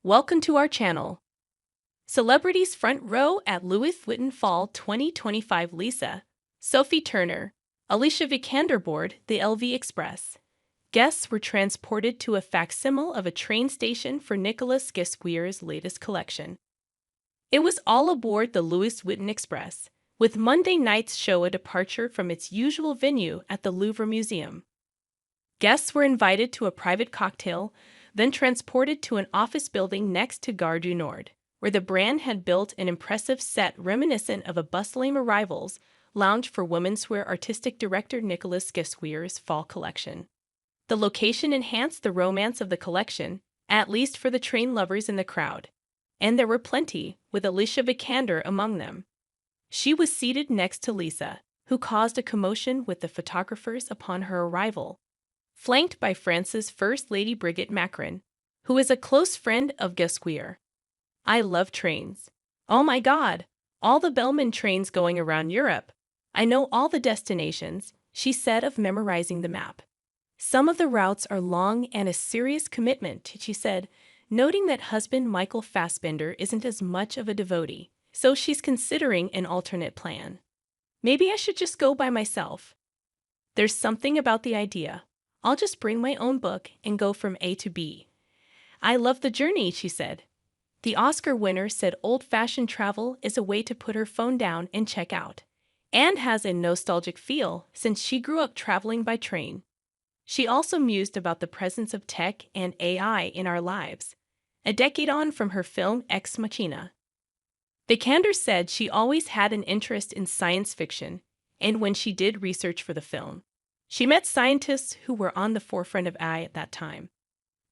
Welcome to our channel. Celebrities front row at Louis Vuitton Fall 2025. Sophie Turner, Alicia Vikander board the LV Express. Guests were transported to a facsimile of a train station for Nicolas Ghesquière's latest collection. It was all aboard the Louis Vuitton Express, with Monday night's show a departure from its usual venue at the Louvre Museum. Guests were invited to a private cocktail, then transported to an office building next to Gare du Nord, where the brand had built an impressive set reminiscent of a bustling arrivals lounge for womenswear artistic director Nicolas Ghesquière's fall collection. The location enhanced the romance of the collection, at least for the train lovers in the crowd, and there were plenty, with Alicia Vikander among them. She was seated next to Lisa, who caused a commotion with the photographers upon her arrival, flanked by France's First Lady Brigitte Macron, who is a close friend of Ghesquière. "I love trains. Oh my God, all the Bellman trains going around Europe. I know all the destinations," she said of memorizing the map. "Some of the routes are long and a serious commitment," she said, noting that husband Michael Fassbender isn't as much of a devotee, so she's considering an alternate plan. "Maybe I should just go by myself. There's something about the idea. I'll just bring my own book and go from A to B. I love the journey," she said. The Oscar winner said old-fashioned travel is a way to put her phone down and check out, and has a nostalgic feel since she grew up traveling by train. She also mused about the presence of tech and AI in our lives, a decade on from her film Ex Machina. Vikander said she always had an interest in science fiction, and when she did research for the film, she met scientists who were on the forefront of AI at that time.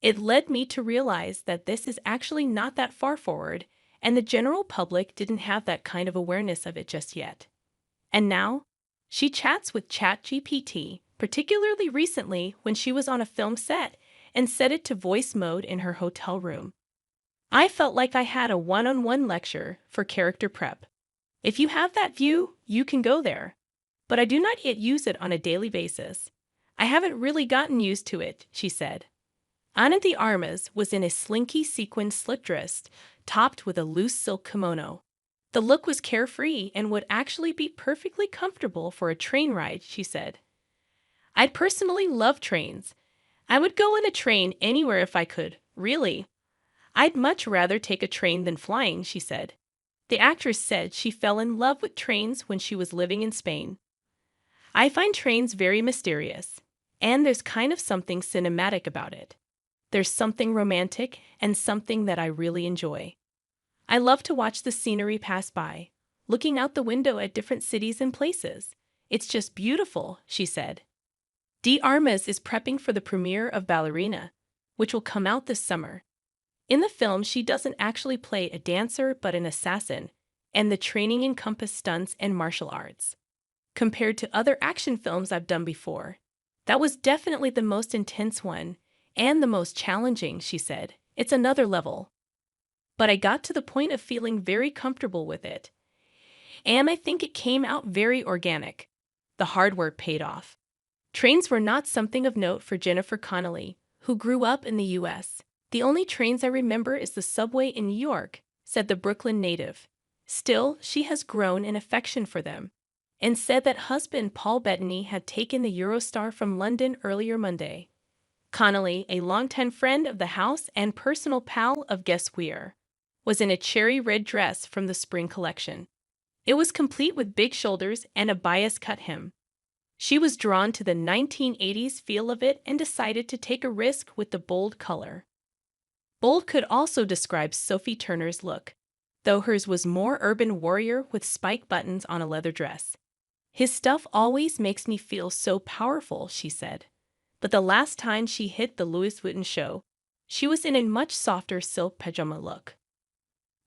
"It led me to realize that this is actually not that far forward, and the general public didn't have that kind of awareness of it just yet." And now, she chats with ChatGPT, particularly recently when she was on a film set and set it to voice mode in her hotel room. "I felt like I had a one-on-one lecture for character prep. If you have that view, you can go there. But I do not yet use it on a daily basis. I haven't really gotten used to it," she said. Anna de Armas was in a slinky sequin slip dress topped with a loose silk kimono. The look was carefree and would actually be perfectly comfortable for a train ride, she said. "I'd personally love trains. I would go on a train anywhere if I could, really. I'd much rather take a train than flying," she said. The actress said she fell in love with trains when she was living in Spain. "I find trains very mysterious, and there's kind of something cinematic about it. There's something romantic and something that I really enjoy. I love to watch the scenery pass by, looking out the window at different cities and places. It's just beautiful," she said. De Armas is prepping for the premiere of Ballerina, which will come out this summer. In the film, she doesn't actually play a dancer but an assassin, and the training encompassed stunts and martial arts. "Compared to other action films I've done before, that was definitely the most intense one, and the most challenging," she said. "It's another level. But I got to the point of feeling very comfortable with it. And I think it came out very organic. The hard work paid off." Trains were not something of note for Jennifer Connelly, who grew up in the U.S. "The only trains I remember is the subway in New York," said the Brooklyn native. Still, she has grown an affection for them, and said that husband Paul Bettany had taken the Eurostar from London earlier Monday. Connelly, a longtime friend of the house and personal pal of Ghesquière, was in a cherry red dress from the spring collection. It was complete with big shoulders and a bias-cut hem. She was drawn to the 1980s feel of it and decided to take a risk with the bold color. Bold could also describe Sophie Turner's look, though hers was more urban warrior with spike buttons on a leather dress. "His stuff always makes me feel so powerful," she said. But the last time she hit the Louis Vuitton show, she was in a much softer silk pajama look.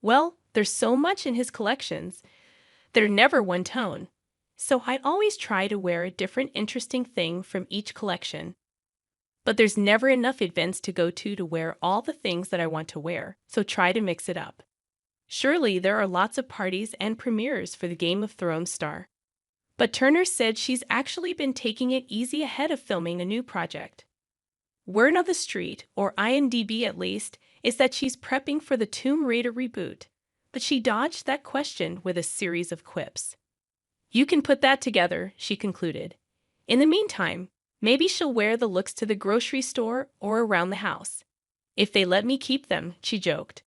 "Well, there's so much in his collections. They're never one tone. So I always try to wear a different interesting thing from each collection. But there's never enough events to go to wear all the things that I want to wear, so try to mix it up. Surely there are lots of parties and premieres for the Game of Thrones star." But Turner said she's actually been taking it easy ahead of filming a new project. Word on the street, or IMDb at least, is that she's prepping for the Tomb Raider reboot, but she dodged that question with a series of quips. You can put that together, she concluded. In the meantime, maybe she'll wear the looks to the grocery store or around the house. If they let me keep them, she joked.